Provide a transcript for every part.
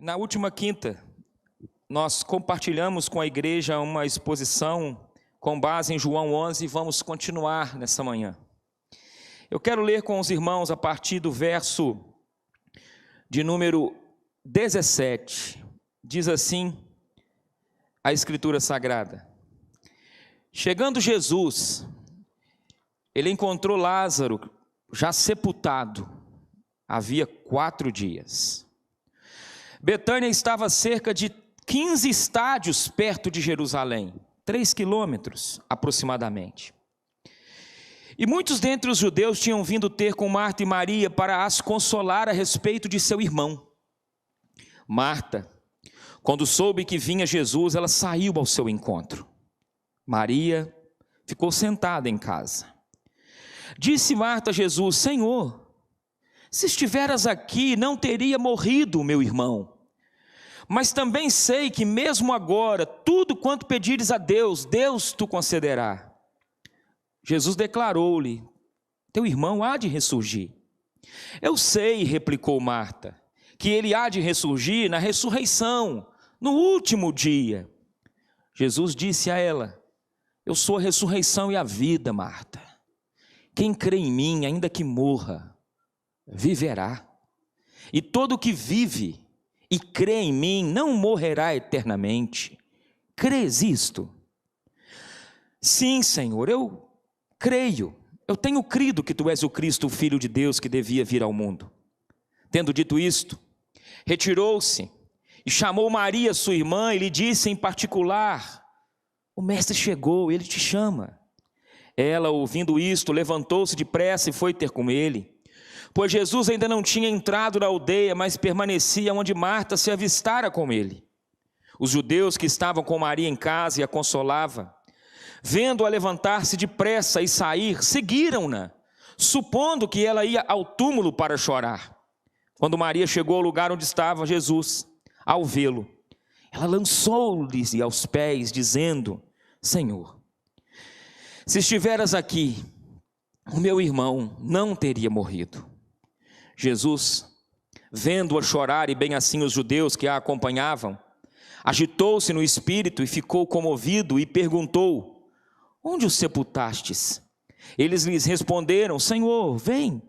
Na última quinta, nós compartilhamos com a igreja uma exposição com base em João 11 e vamos continuar nessa manhã. Eu quero ler com os irmãos a partir do verso de número 17. Diz assim a Escritura Sagrada: Chegando Jesus, ele encontrou Lázaro já sepultado, havia 4 dias. Betânia estava a cerca de 15 estádios perto de Jerusalém, 3 quilômetros aproximadamente. E muitos dentre os judeus tinham vindo ter com Marta e Maria para as consolar a respeito de seu irmão. Marta, quando soube que vinha Jesus, ela saiu ao seu encontro. Maria ficou sentada em casa. Disse Marta a Jesus: Senhor, se estiveras aqui, não teria morrido o meu irmão. Mas também sei que mesmo agora, tudo quanto pedires a Deus, Deus te concederá. Jesus declarou-lhe: teu irmão há de ressurgir. Eu sei, replicou Marta, que ele há de ressurgir na ressurreição, no último dia. Jesus disse a ela: eu sou a ressurreição e a vida, Marta. Quem crê em mim, ainda que morra, viverá. E todo que vive e crê em mim não morrerá eternamente. Crês isto? Sim, Senhor, eu creio. Eu tenho crido que tu és o Cristo, o Filho de Deus, que devia vir ao mundo. Tendo dito isto, retirou-se e chamou Maria, sua irmã, e lhe disse em particular: o mestre chegou, ele te chama. Ela, ouvindo isto, levantou-se depressa e foi ter com ele. Pois Jesus ainda não tinha entrado na aldeia, mas permanecia onde Marta se avistara com ele. Os judeus que estavam com Maria em casa e a consolava, vendo-a levantar-se depressa e sair, seguiram-na, supondo que ela ia ao túmulo para chorar. Quando Maria chegou ao lugar onde estava Jesus, ao vê-lo, ela lançou-lhe aos pés, dizendo: Senhor, se estiveras aqui, o meu irmão não teria morrido. Jesus, vendo-a chorar e bem assim os judeus que a acompanhavam, agitou-se no espírito e ficou comovido e perguntou: onde o sepultastes? Eles lhes responderam: Senhor, vem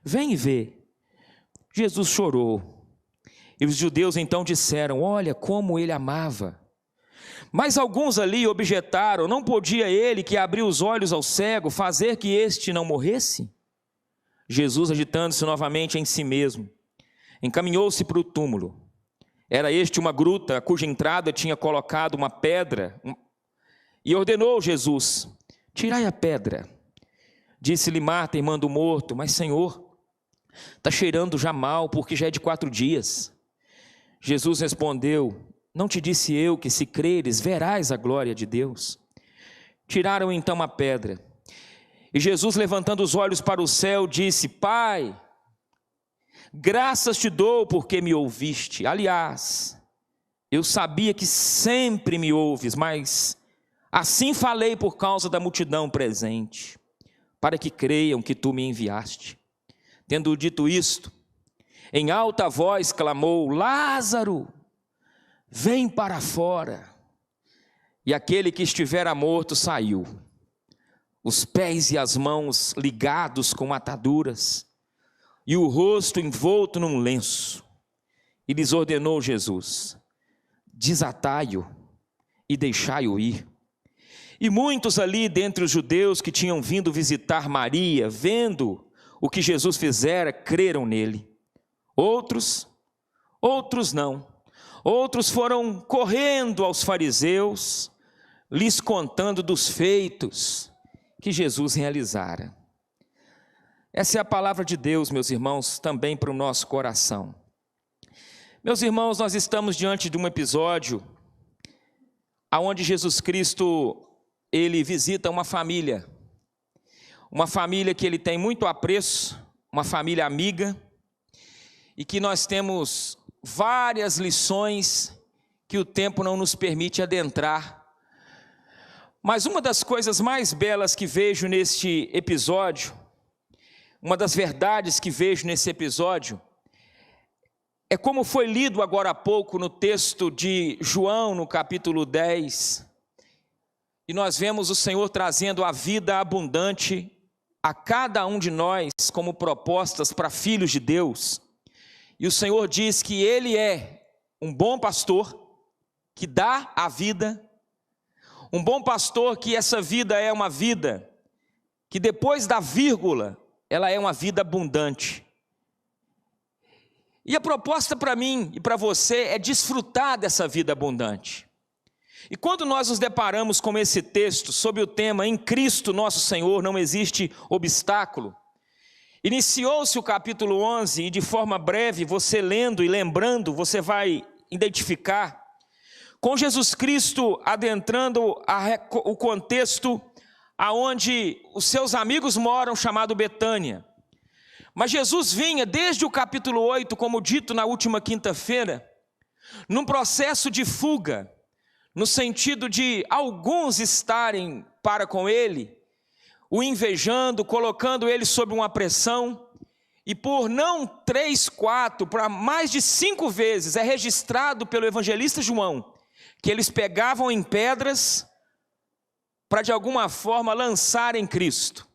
e vê. Jesus chorou. E os judeus então disseram: olha como ele amava. Mas alguns ali objetaram: não podia ele, que abriu os olhos ao cego, fazer que este não morresse? Jesus, agitando-se novamente em si mesmo, encaminhou-se para o túmulo. Era este uma gruta, cuja entrada tinha colocado uma pedra, e ordenou Jesus: tirai a pedra. Disse-lhe Marta, irmã do morto: mas Senhor, está cheirando já mal, porque já é de 4 dias. Jesus respondeu: não te disse eu que, se creres, verás a glória de Deus? Tiraram então a pedra. E Jesus, levantando os olhos para o céu, disse: Pai, graças te dou porque me ouviste. Aliás, eu sabia que sempre me ouves, mas assim falei por causa da multidão presente, para que creiam que tu me enviaste. Tendo dito isto, em alta voz clamou: Lázaro, vem para fora. E aquele que estivera morto saiu, os pés e as mãos ligados com ataduras, e o rosto envolto num lenço. E lhes ordenou Jesus: desatai-o e deixai-o ir. E muitos ali dentre os judeus que tinham vindo visitar Maria, vendo o que Jesus fizera, creram nele. Outros não. Outros foram correndo aos fariseus, lhes contando dos feitos que Jesus realizara. Essa é a palavra de Deus, meus irmãos, também para o nosso coração. Meus irmãos, nós estamos diante de um episódio onde Jesus Cristo, ele visita uma família que ele tem muito apreço, uma família amiga, e que nós temos várias lições que o tempo não nos permite adentrar. Mas uma das coisas mais belas que vejo neste episódio, uma das verdades que vejo nesse episódio, é como foi lido agora há pouco no texto de João, no capítulo 10, e nós vemos o Senhor trazendo a vida abundante a cada um de nós como propostas para filhos de Deus. E o Senhor diz que Ele é um bom pastor que dá a vida, um bom pastor que essa vida é uma vida que depois da vírgula, ela é uma vida abundante. E a proposta para mim e para você é desfrutar dessa vida abundante. E quando nós nos deparamos com esse texto sobre o tema em Cristo nosso Senhor não existe obstáculo, iniciou-se o capítulo 11 e de forma breve, você lendo e lembrando, você vai identificar com Jesus Cristo adentrando o contexto aonde os seus amigos moram, chamado Betânia. Mas Jesus vinha desde o capítulo 8, como dito na última quinta-feira, num processo de fuga, no sentido de alguns estarem para com ele, o invejando, colocando ele sob uma pressão, e por não 3, 4, para mais de 5 vezes, é registrado pelo evangelista João, que eles pegavam em pedras para de alguma forma lançar em Cristo.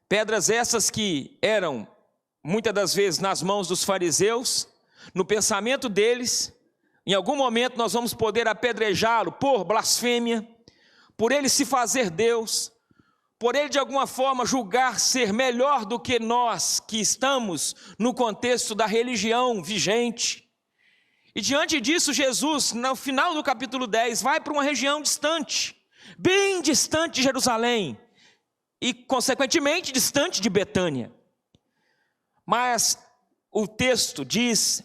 Pedras essas que eram, muitas das vezes, nas mãos dos fariseus, no pensamento deles. Em algum momento nós vamos poder apedrejá-lo por blasfêmia, por ele se fazer Deus, por ele de alguma forma julgar ser melhor do que nós que estamos no contexto da religião vigente. E diante disso Jesus, no final do capítulo 10, vai para uma região distante, bem distante de Jerusalém e consequentemente distante de Betânia. Mas o texto diz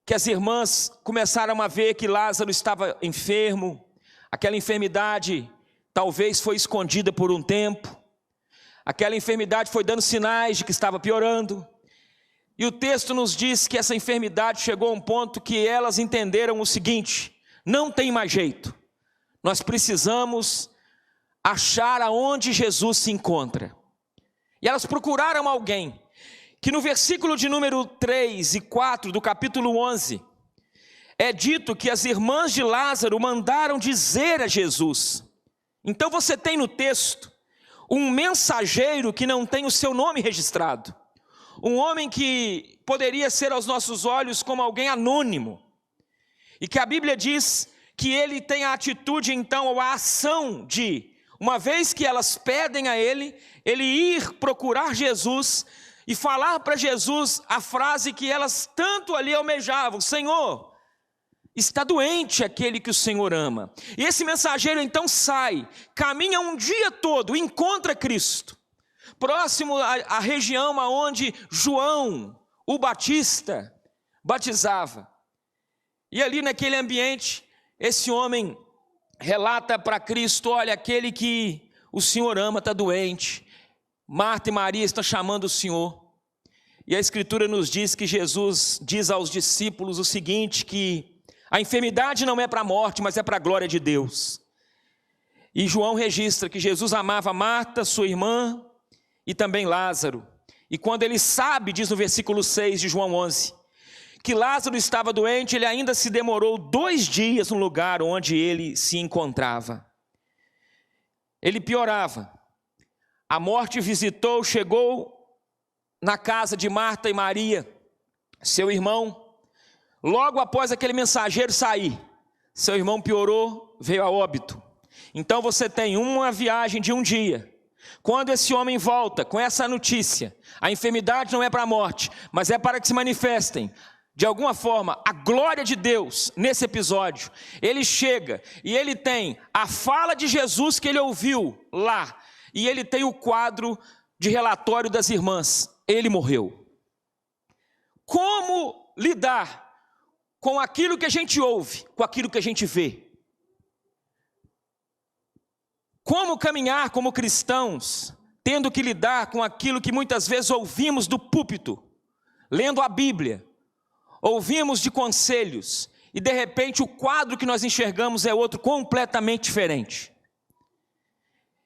que as irmãs começaram a ver que Lázaro estava enfermo, aquela enfermidade talvez foi escondida por um tempo, aquela enfermidade foi dando sinais de que estava piorando, e o texto nos diz que essa enfermidade chegou a um ponto que elas entenderam o seguinte: não tem mais jeito, nós precisamos achar aonde Jesus se encontra. E elas procuraram alguém, que no versículo de número 3 e 4 do capítulo 11, é dito que as irmãs de Lázaro mandaram dizer a Jesus. Então você tem no texto um mensageiro que não tem o seu nome registrado, um homem que poderia ser aos nossos olhos como alguém anônimo, e que a Bíblia diz que ele tem a atitude então, ou a ação de, uma vez que elas pedem a ele ir procurar Jesus e falar para Jesus a frase que elas tanto ali almejavam: Senhor, está doente aquele que o Senhor ama. E esse mensageiro então sai, caminha um dia todo, encontra Cristo, próximo à região aonde João, o Batista, batizava. E ali naquele ambiente, esse homem relata para Cristo: olha, aquele que o Senhor ama está doente, Marta e Maria estão chamando o Senhor. E a Escritura nos diz que Jesus diz aos discípulos o seguinte, que a enfermidade não é para a morte, mas é para a glória de Deus. E João registra que Jesus amava Marta, sua irmã, e também Lázaro. E quando ele sabe, diz no versículo 6 de João 11, que Lázaro estava doente, ele ainda se demorou 2 dias no lugar onde ele se encontrava. Ele piorava. A morte visitou, chegou na casa de Marta e Maria, seu irmão. Logo após aquele mensageiro sair, seu irmão piorou, veio a óbito. Então você tem uma viagem de um dia. Quando esse homem volta com essa notícia, a enfermidade não é para a morte, mas é para que se manifestem, de alguma forma, a glória de Deus nesse episódio. Ele chega e ele tem a fala de Jesus que ele ouviu lá, e ele tem o quadro de relatório das irmãs: ele morreu. Como lidar com aquilo que a gente ouve, com aquilo que a gente vê? Como caminhar como cristãos, tendo que lidar com aquilo que muitas vezes ouvimos do púlpito, lendo a Bíblia, ouvimos de conselhos, e de repente o quadro que nós enxergamos é outro completamente diferente.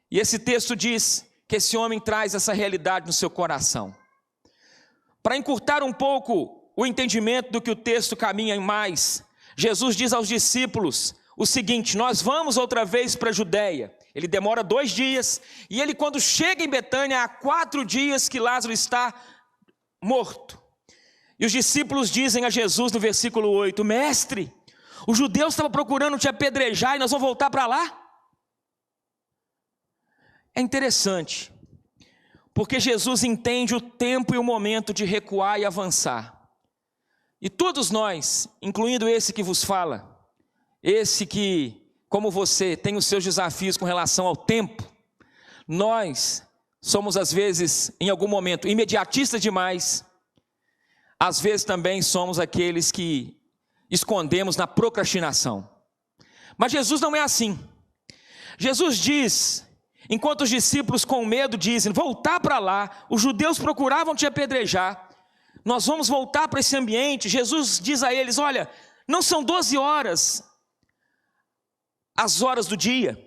E esse texto diz que esse homem traz essa realidade no seu coração. Para encurtar um pouco o entendimento do que o texto caminha mais, Jesus diz aos discípulos o seguinte: nós vamos outra vez para a Judéia. Ele demora 2 dias, e ele, quando chega em Betânia, há 4 dias que Lázaro está morto. E os discípulos dizem a Jesus no versículo 8: mestre, os judeus estavam procurando te apedrejar e nós vamos voltar para lá? É interessante, porque Jesus entende o tempo e o momento de recuar e avançar. E todos nós, incluindo esse que vos fala, esse que, como você, tem os seus desafios com relação ao tempo, nós somos às vezes, em algum momento, imediatistas demais. Às vezes também somos aqueles que escondemos na procrastinação. Mas Jesus não é assim. Jesus diz, enquanto os discípulos com medo dizem: voltar para lá, os judeus procuravam te apedrejar, nós vamos voltar para esse ambiente. Jesus diz a eles: olha, não são 12 horas as horas do dia.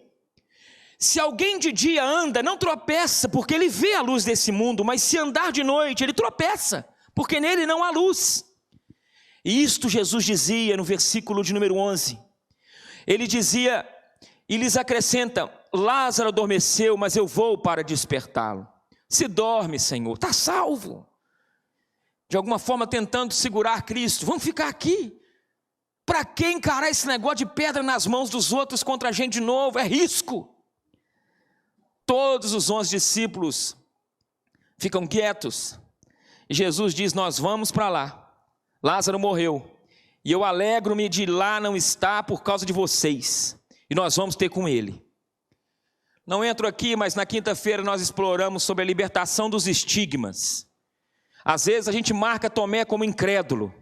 Se alguém de dia anda, não tropeça, porque ele vê a luz desse mundo, mas se andar de noite, ele tropeça, porque nele não há luz. E isto Jesus dizia no versículo de número 11. Ele dizia, e lhes acrescenta: Lázaro adormeceu, mas eu vou para despertá-lo. Se dorme, Senhor, está salvo. De alguma forma tentando segurar Cristo. Vamos ficar aqui. Para que encarar esse negócio de pedra nas mãos dos outros contra a gente de novo? É risco. Todos os 11 discípulos ficam quietos. E Jesus diz: nós vamos para lá. Lázaro morreu, e eu alegro-me de lá não estar por causa de vocês, e nós vamos ter com ele. Não entro aqui, mas na quinta-feira nós exploramos sobre a libertação dos estigmas. Às vezes a gente marca Tomé como incrédulo,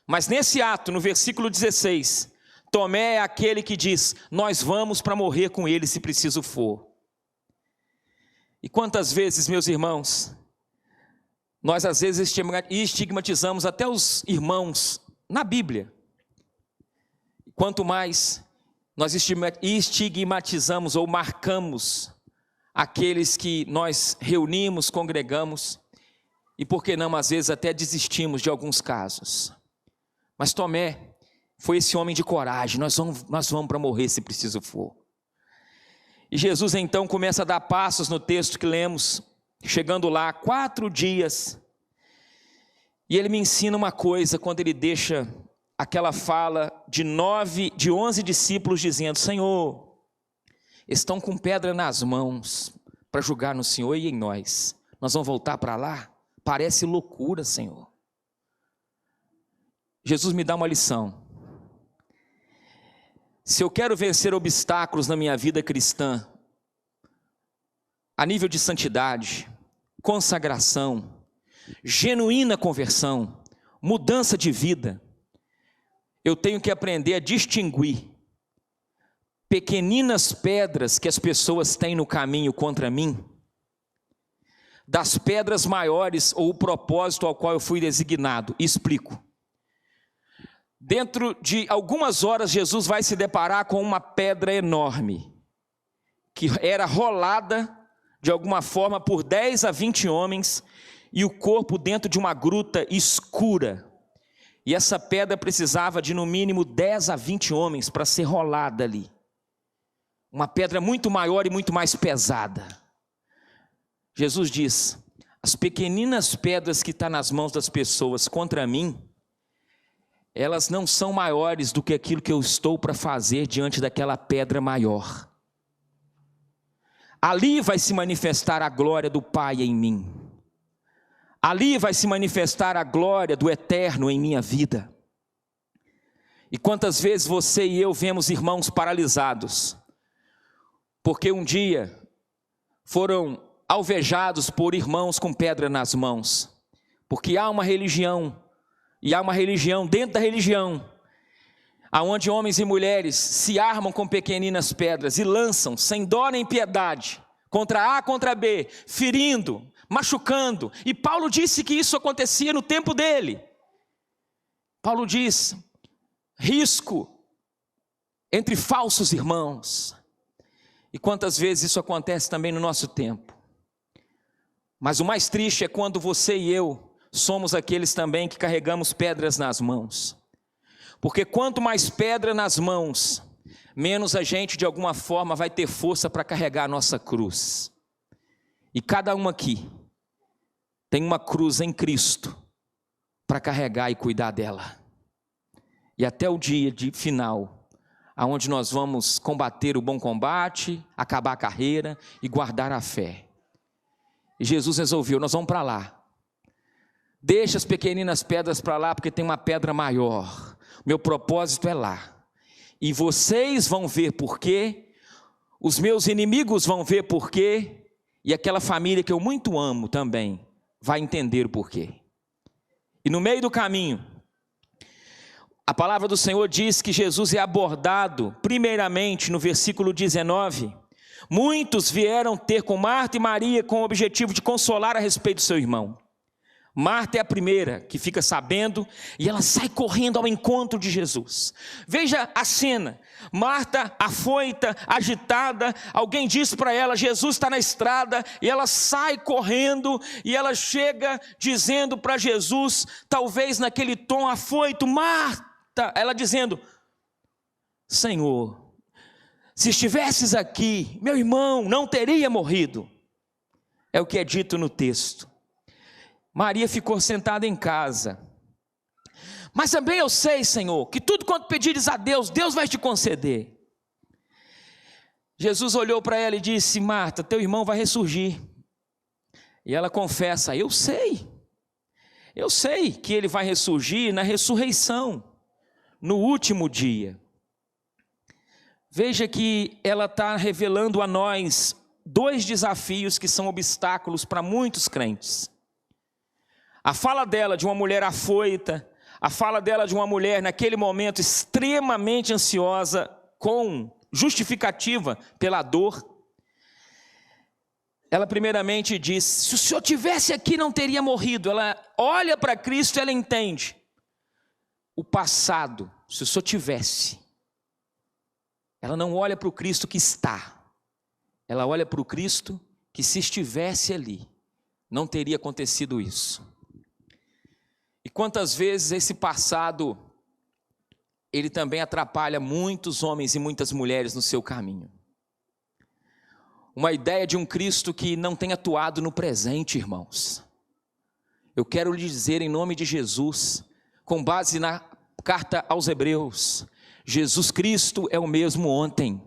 mas nesse ato, no versículo 16, Tomé é aquele que diz: nós vamos para morrer com ele se preciso for. E quantas vezes, meus irmãos, nós às vezes estigmatizamos até os irmãos na Bíblia. Quanto mais nós estigmatizamos ou marcamos aqueles que nós reunimos, congregamos, e por que não, às vezes até desistimos de alguns casos. Mas Tomé foi esse homem de coragem: nós vamos para morrer se preciso for. E Jesus então começa a dar passos no texto que lemos, chegando lá 4 dias, e ele me ensina uma coisa quando ele deixa aquela fala de 11 discípulos dizendo: Senhor, estão com pedra nas mãos para julgar no Senhor e em nós vamos voltar para lá? Parece loucura, Senhor. Jesus me dá uma lição. Se eu quero vencer obstáculos na minha vida cristã, a nível de santidade, consagração, genuína conversão, mudança de vida, eu tenho que aprender a distinguir pequeninas pedras que as pessoas têm no caminho contra mim, das pedras maiores ou o propósito ao qual eu fui designado. Explico. Dentro de algumas horas, Jesus vai se deparar com uma pedra enorme, que era rolada de alguma forma por 10 a 20 homens, e o corpo dentro de uma gruta escura. E essa pedra precisava de no mínimo 10 a 20 homens para ser rolada ali. Uma pedra muito maior e muito mais pesada. Jesus diz: as pequeninas pedras que estão nas mãos das pessoas contra mim, elas não são maiores do que aquilo que eu estou para fazer diante daquela pedra maior. Ali vai se manifestar a glória do Pai em mim. Ali vai se manifestar a glória do Eterno em minha vida. E quantas vezes você e eu vemos irmãos paralisados, porque um dia foram alvejados por irmãos com pedra nas mãos, porque há uma religião, e há uma religião dentro da religião, aonde homens e mulheres se armam com pequeninas pedras e lançam sem dó nem piedade, contra A, contra B, ferindo, machucando. E Paulo disse que isso acontecia no tempo dele. Paulo diz: risco entre falsos irmãos. E quantas vezes isso acontece também no nosso tempo. Mas o mais triste é quando você e eu somos aqueles também que carregamos pedras nas mãos. Porque quanto mais pedra nas mãos, menos a gente de alguma forma vai ter força para carregar a nossa cruz. E cada um aqui tem uma cruz em Cristo para carregar e cuidar dela. E até o dia final, aonde nós vamos combater o bom combate, acabar a carreira e guardar a fé. E Jesus resolveu, nós vamos para lá. Deixa as pequeninas pedras para lá, porque tem uma pedra maior. Meu propósito é lá. E vocês vão ver por quê, os meus inimigos vão ver por quê, e aquela família que eu muito amo também vai entender o porquê. E no meio do caminho, a palavra do Senhor diz que Jesus é abordado, primeiramente no versículo 19. Muitos vieram ter com Marta e Maria com o objetivo de consolar a respeito do seu irmão. Marta é a primeira que fica sabendo e ela sai correndo ao encontro de Jesus. Veja a cena, Marta afoita, agitada, alguém diz para ela, Jesus está na estrada, e ela sai correndo e ela chega dizendo para Jesus, talvez naquele tom afoito, Marta, ela dizendo, Senhor, se estivesses aqui, meu irmão não teria morrido. É o que é dito no texto. Maria ficou sentada em casa. Mas também eu sei, Senhor, que tudo quanto pedires a Deus, Deus vai te conceder. Jesus olhou para ela e disse, Marta, teu irmão vai ressurgir. E ela confessa, eu sei que ele vai ressurgir na ressurreição, no último dia. Veja que ela está revelando a nós dois desafios que são obstáculos para muitos crentes. A fala dela de uma mulher afoita, a fala dela de uma mulher naquele momento extremamente ansiosa, com justificativa pela dor. Ela primeiramente diz, se o Senhor tivesse aqui não teria morrido. Ela olha para Cristo e ela entende o passado, se o Senhor tivesse. Ela não olha para o Cristo que está, ela olha para o Cristo que se estivesse ali, não teria acontecido isso. E quantas vezes esse passado, ele também atrapalha muitos homens e muitas mulheres no seu caminho. Uma ideia de um Cristo que não tem atuado no presente, irmãos. Eu quero lhe dizer em nome de Jesus, com base na carta aos Hebreus, Jesus Cristo é o mesmo ontem,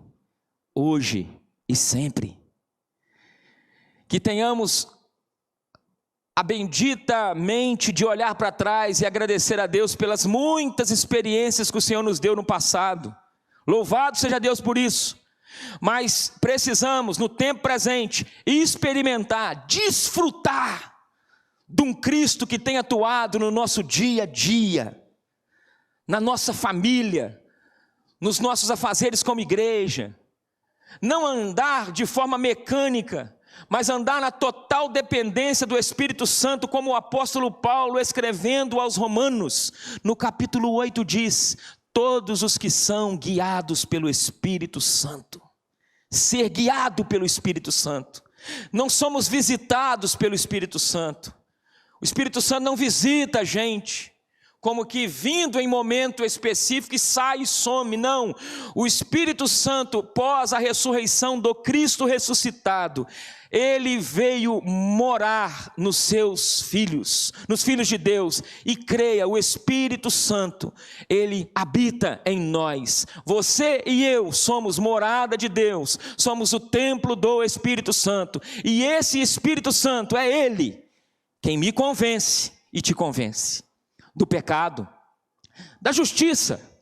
hoje e sempre. Que tenhamos a bendita mente de olhar para trás e agradecer a Deus pelas muitas experiências que o Senhor nos deu no passado. Louvado seja Deus por isso. Mas precisamos, no tempo presente, experimentar, desfrutar de um Cristo que tem atuado no nosso dia a dia, na nossa família, nos nossos afazeres como igreja. Não andar de forma mecânica, mas andar na total dependência do Espírito Santo, como o apóstolo Paulo, escrevendo aos Romanos, no capítulo 8 diz, todos os que são guiados pelo Espírito Santo, ser guiado pelo Espírito Santo, não somos visitados pelo Espírito Santo, o Espírito Santo não visita a gente, como que vindo em momento específico e sai e some, não, o Espírito Santo, pós a ressurreição do Cristo ressuscitado, ele veio morar nos seus filhos, nos filhos de Deus, e creia, o Espírito Santo, ele habita em nós. Você e eu somos morada de Deus, somos o templo do Espírito Santo, e esse Espírito Santo é ele quem me convence e te convence do pecado, da justiça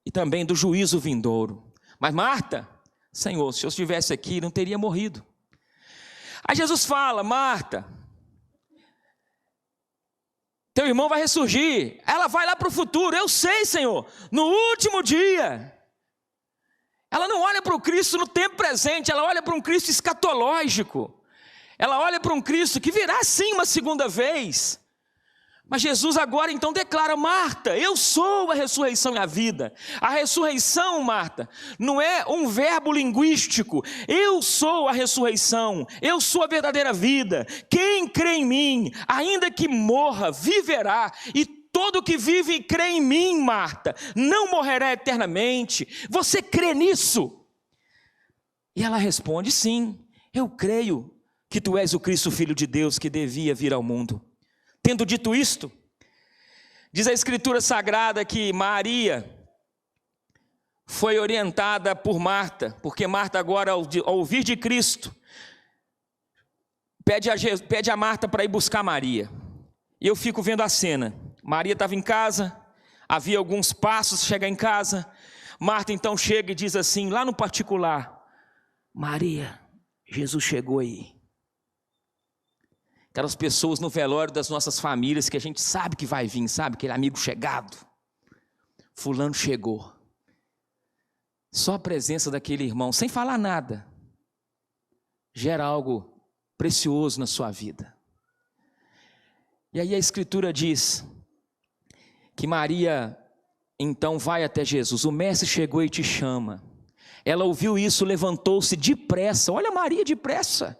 e também do juízo vindouro. Mas Marta, Senhor, se eu estivesse aqui não teria morrido. Aí Jesus fala, Marta, teu irmão vai ressurgir. Ela vai lá para o futuro, eu sei, Senhor, no último dia. Ela não olha para o Cristo no tempo presente, ela olha para um Cristo escatológico. Ela olha para um Cristo que virá sim uma segunda vez. Mas Jesus agora então declara: Marta, eu sou a ressurreição e a vida. A ressurreição, Marta, não é um verbo linguístico. Eu sou a ressurreição, eu sou a verdadeira vida. Quem crê em mim, ainda que morra, viverá. E todo que vive e crê em mim, Marta, não morrerá eternamente. Você crê nisso? E ela responde: sim, eu creio que tu és o Cristo, Filho de Deus, que devia vir ao mundo. Tendo dito isto, diz a Escritura Sagrada que Maria foi orientada por Marta, porque Marta agora, ao ouvir de Cristo, pede a Marta para ir buscar Maria. E eu fico vendo a cena. Maria estava em casa, havia alguns passos chegar em casa. Marta então chega e diz assim, lá no particular: Maria, Jesus chegou aí. Aquelas pessoas no velório das nossas famílias que a gente sabe que vai vir, sabe? Aquele amigo chegado. Fulano chegou. Só a presença daquele irmão, sem falar nada, gera algo precioso na sua vida. E aí a Escritura diz que Maria então vai até Jesus. O mestre chegou e te chama. Ela ouviu isso, levantou-se depressa. Olha Maria depressa.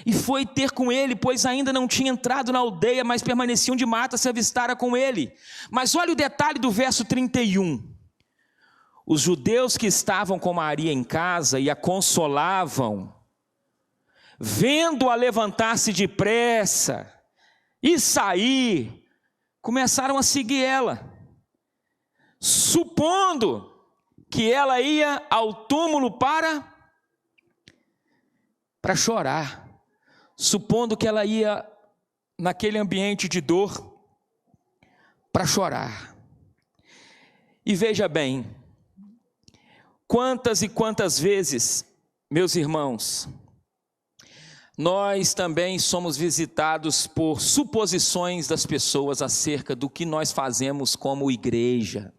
E foi ter com ele, pois ainda não tinha entrado na aldeia, mas permanecia onde Marta se avistara com ele. Mas olha o detalhe do verso 31. Os judeus que estavam com Maria em casa e a consolavam, vendo-a levantar-se depressa e sair, começaram a seguir ela, supondo que ela ia ao túmulo para chorar. Supondo que ela ia naquele ambiente de dor para chorar. E veja bem, quantas e quantas vezes, meus irmãos, nós também somos visitados por suposições das pessoas acerca do que nós fazemos como igreja.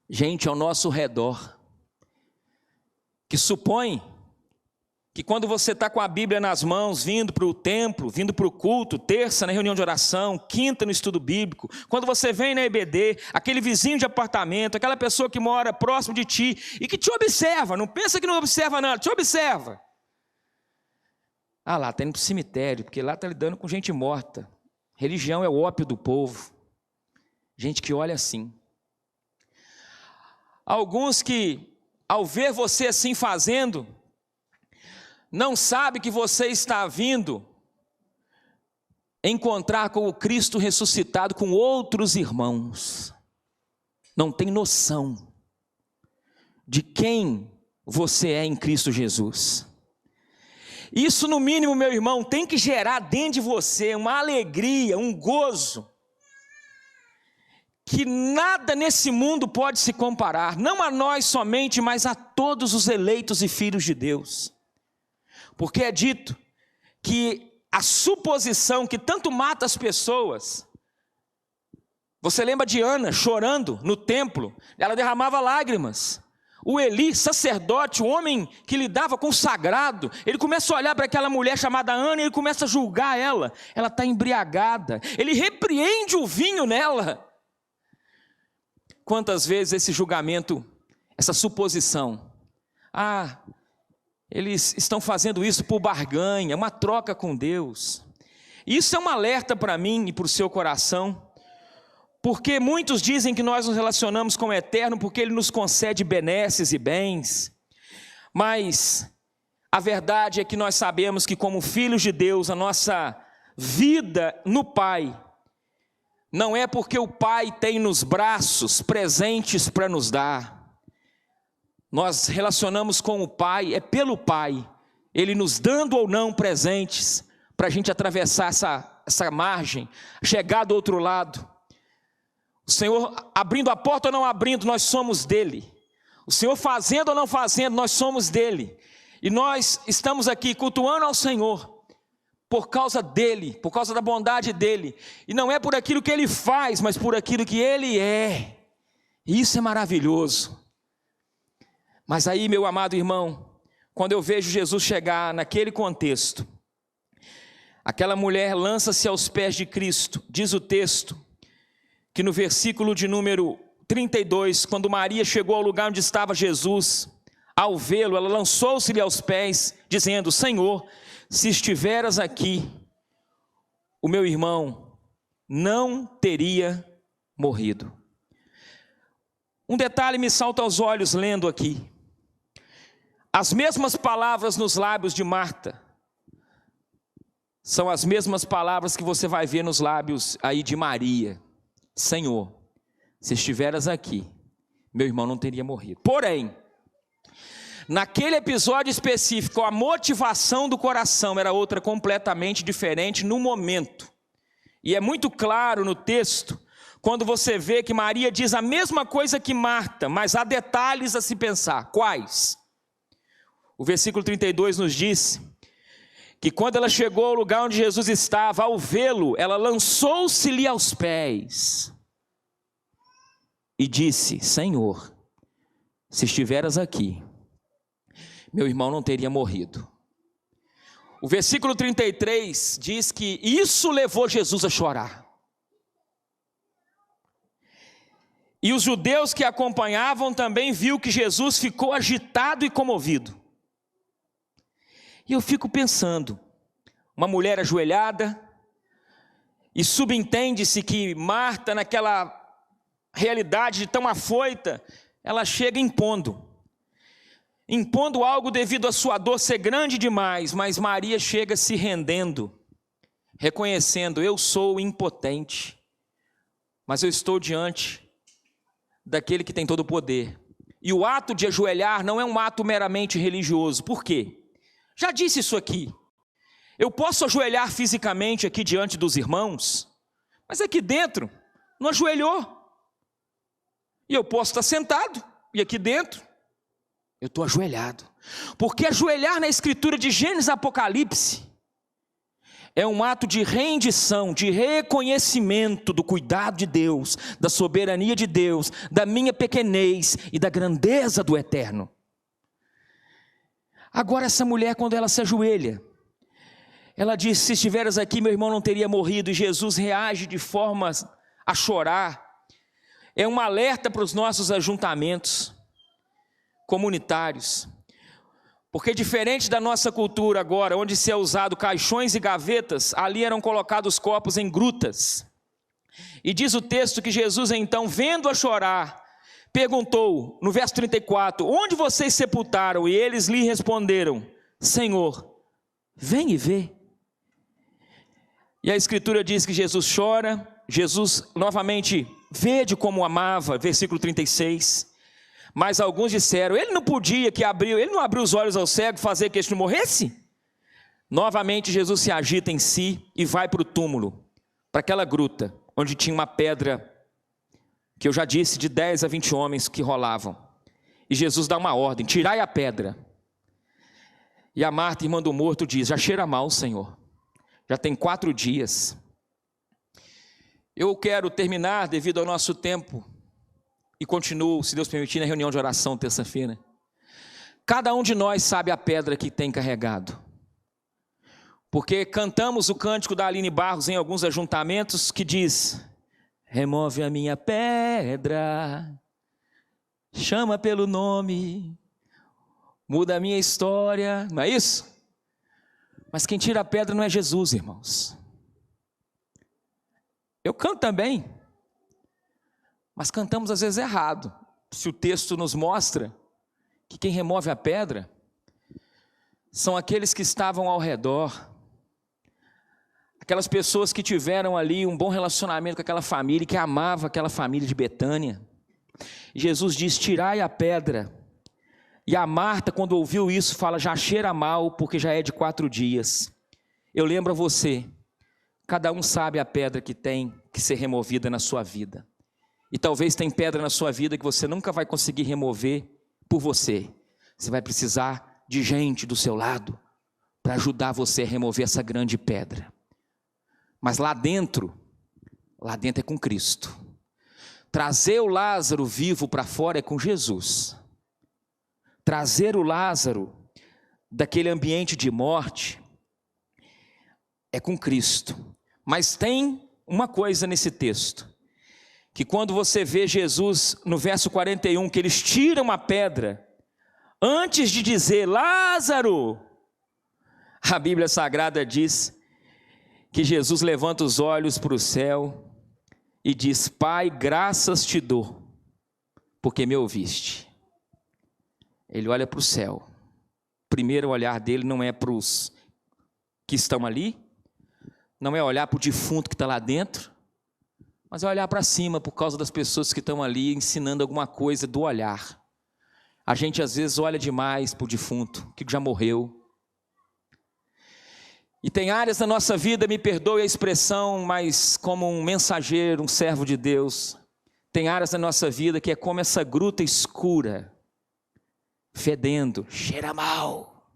Gente ao nosso redor, que supõe que quando você está com a Bíblia nas mãos, vindo para o templo, vindo para o culto, terça na reunião de oração, quinta no estudo bíblico, quando você vem na EBD, aquele vizinho de apartamento, aquela pessoa que mora próximo de ti e que te observa, não pensa que não observa nada, te observa. Ah lá, está indo para o cemitério, porque lá está lidando com gente morta. Religião é o ópio do povo. Gente que olha assim. Alguns que, ao ver você assim fazendo, não sabe que você está vindo encontrar com o Cristo ressuscitado, com outros irmãos. Não tem noção de quem você é em Cristo Jesus. Isso, no mínimo, meu irmão, tem que gerar dentro de você uma alegria, um gozo, que nada nesse mundo pode se comparar, não a nós somente, mas a todos os eleitos e filhos de Deus. Porque é dito que a suposição que tanto mata as pessoas. Você lembra de Ana chorando no templo? Ela derramava lágrimas. O Eli, sacerdote, o homem que lidava com o sagrado, ele começa a olhar para aquela mulher chamada Ana e ele começa a julgar ela. Ela está embriagada. Ele repreende o vinho nela. Quantas vezes esse julgamento, essa suposição? Eles estão fazendo isso por barganha, uma troca com Deus. Isso é um alerta para mim e para o seu coração, porque muitos dizem que nós nos relacionamos com o Eterno porque Ele nos concede benesses e bens, mas a verdade é que nós sabemos que como filhos de Deus, a nossa vida no Pai, não é porque o Pai tem nos braços presentes para nos dar. Nós relacionamos com o Pai, é pelo Pai, Ele nos dando ou não presentes, para a gente atravessar essa margem, chegar do outro lado. O Senhor abrindo a porta ou não abrindo, nós somos dEle. O Senhor fazendo ou não fazendo, nós somos dEle. E nós estamos aqui cultuando ao Senhor, por causa dEle, por causa da bondade dEle. E não é por aquilo que Ele faz, mas por aquilo que Ele é. E isso é maravilhoso. Mas aí, meu amado irmão, quando eu vejo Jesus chegar naquele contexto, Aquela mulher lança-se aos pés de Cristo. Diz o texto que no versículo de número 32, quando Maria chegou ao lugar onde estava Jesus, ao vê-lo, ela lançou-se-lhe aos pés, dizendo: Senhor, se estiveras aqui, o meu irmão não teria morrido. Um detalhe me salta aos olhos lendo aqui. As mesmas palavras nos lábios de Marta são as mesmas palavras que você vai ver nos lábios aí de Maria. Senhor, se estiveras aqui, meu irmão não teria morrido. Porém, naquele episódio específico, a motivação do coração era outra completamente diferente no momento. E é muito claro no texto, quando você vê que Maria diz a mesma coisa que Marta, mas há detalhes a se pensar. Quais? O versículo 32 nos diz que quando ela chegou ao lugar onde Jesus estava, ao vê-lo, ela lançou-se-lhe aos pés e disse: Senhor, se estiveras aqui, meu irmão não teria morrido. O versículo 33 diz que isso levou Jesus a chorar. E os judeus que acompanhavam também viu que Jesus ficou agitado e comovido. E eu fico pensando, uma mulher ajoelhada, e subentende-se que Marta, naquela realidade tão afoita, ela chega impondo algo devido à sua dor ser grande demais, mas Maria chega se rendendo, reconhecendo: eu sou impotente, mas eu estou diante daquele que tem todo o poder. E o ato de ajoelhar não é um ato meramente religioso. Por quê? Já disse isso aqui. Eu posso ajoelhar fisicamente aqui diante dos irmãos, mas aqui dentro não ajoelhou. E eu posso estar sentado, e aqui dentro eu estou ajoelhado. Porque ajoelhar na escritura de Gênesis e Apocalipse é um ato de rendição, de reconhecimento do cuidado de Deus, da soberania de Deus, da minha pequenez e da grandeza do Eterno. Agora essa mulher, quando ela se ajoelha, ela diz: se estiveras aqui, meu irmão não teria morrido. E Jesus reage de forma a chorar. É um alerta para os nossos ajuntamentos comunitários. Porque diferente da nossa cultura agora, onde se é usado caixões e gavetas, ali eram colocados corpos em grutas. E diz o texto que Jesus então, vendo-a chorar, perguntou, no verso 34, onde vocês sepultaram? E eles lhe responderam: Senhor, vem e vê. E a escritura diz que Jesus chora, Jesus novamente vede como amava, versículo 36. Mas alguns disseram: ele não podia ele não abriu os olhos ao cego, fazer que este não morresse? Novamente Jesus se agita em si e vai para o túmulo, para aquela gruta, onde tinha uma pedra, que eu já disse, de 10 a 20 homens que rolavam. E Jesus dá uma ordem: tirai a pedra. E a Marta, irmã do morto, diz: já cheira mal, Senhor, já tem 4 dias. Eu quero terminar, devido ao nosso tempo, e continuo, se Deus permitir, na reunião de oração terça-feira. Cada um de nós sabe a pedra que tem carregado, porque cantamos o cântico da Aline Barros em alguns ajuntamentos, que diz: remove a minha pedra, chama pelo nome, muda a minha história. Não é isso? Mas quem tira a pedra não é Jesus, irmãos. Eu canto também, mas cantamos às vezes errado. Se o texto nos mostra que quem remove a pedra são aqueles que estavam ao redor, aquelas pessoas que tiveram ali um bom relacionamento com aquela família, que amava aquela família de Betânia. E Jesus diz: tirai a pedra. E a Marta, quando ouviu isso, fala: já cheira mal, porque já é de 4 dias. Eu lembro a você, cada um sabe a pedra que tem que ser removida na sua vida. E talvez tem pedra na sua vida que você nunca vai conseguir remover por você. Você vai precisar de gente do seu lado para ajudar você a remover essa grande pedra. Mas lá dentro é com Cristo. Trazer o Lázaro vivo para fora é com Jesus. Trazer o Lázaro daquele ambiente de morte é com Cristo. Mas tem uma coisa nesse texto, que quando você vê Jesus no verso 41, que eles tiram a pedra, antes de dizer Lázaro, a Bíblia Sagrada diz que Jesus levanta os olhos para o céu e diz: Pai, graças te dou, porque me ouviste. Ele olha para o céu. Primeiro olhar dele não é para os que estão ali, não é olhar para o defunto que está lá dentro, mas é olhar para cima por causa das pessoas que estão ali ensinando alguma coisa do olhar. A gente às vezes olha demais para o defunto, que já morreu. E tem áreas da nossa vida, me perdoe a expressão, mas como um mensageiro, um servo de Deus, tem áreas da nossa vida que é como essa gruta escura, fedendo, cheira mal,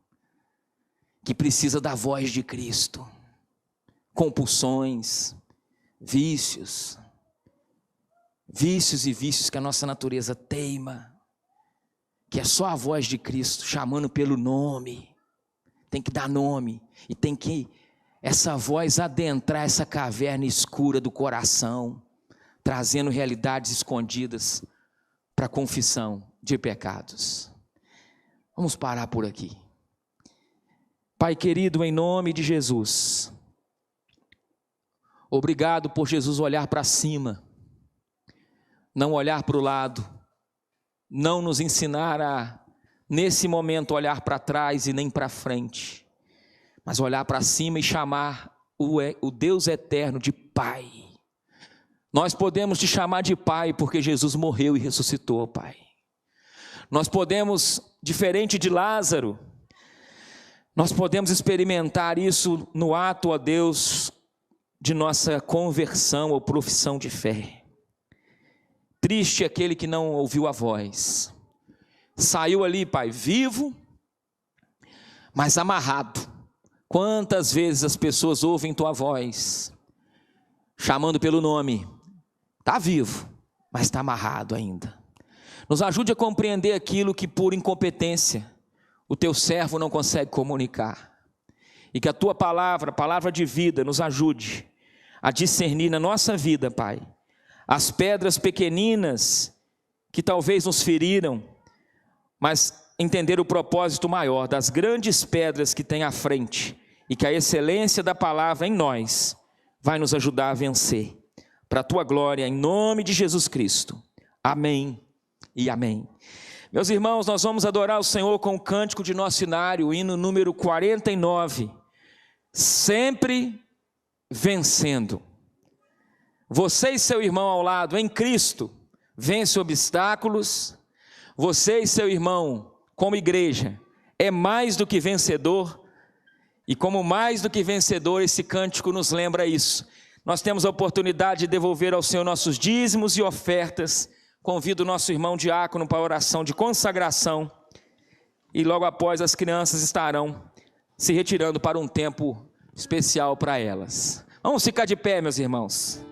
que precisa da voz de Cristo. Compulsões, vícios e vícios que a nossa natureza teima, que é só a voz de Cristo chamando pelo nome. Tem que dar nome e tem que essa voz adentrar essa caverna escura do coração, trazendo realidades escondidas para a confissão de pecados. Vamos parar por aqui. Pai querido, em nome de Jesus, obrigado por Jesus olhar para cima, não olhar para o lado, não nos ensinar a, nesse momento, olhar para trás e nem para frente, mas olhar para cima e chamar o Deus eterno de Pai. Nós podemos te chamar de Pai porque Jesus morreu e ressuscitou, Pai. Nós podemos, diferente de Lázaro, nós podemos experimentar isso no ato, ó Deus, de nossa conversão ou profissão de fé. Triste aquele que não ouviu a voz. Saiu ali, Pai, vivo, mas amarrado. Quantas vezes as pessoas ouvem tua voz, chamando pelo nome, está vivo, mas está amarrado ainda. Nos ajude a compreender aquilo que por incompetência o teu servo não consegue comunicar. E que a tua palavra, palavra de vida, nos ajude a discernir na nossa vida, Pai, as pedras pequeninas que talvez nos feriram, mas entender o propósito maior das grandes pedras que tem à frente e que a excelência da palavra em nós vai nos ajudar a vencer. Para a tua glória, em nome de Jesus Cristo. Amém e amém. Meus irmãos, nós vamos adorar o Senhor com o cântico de nosso inário, o hino número 49. Sempre vencendo. Você e seu irmão ao lado, em Cristo, vence obstáculos. Você e seu irmão, como igreja, é mais do que vencedor. E como mais do que vencedor, esse cântico nos lembra isso. Nós temos a oportunidade de devolver ao Senhor nossos dízimos e ofertas. Convido o nosso irmão diácono para a oração de consagração. E logo após as crianças estarão se retirando para um tempo especial para elas. Vamos ficar de pé, meus irmãos.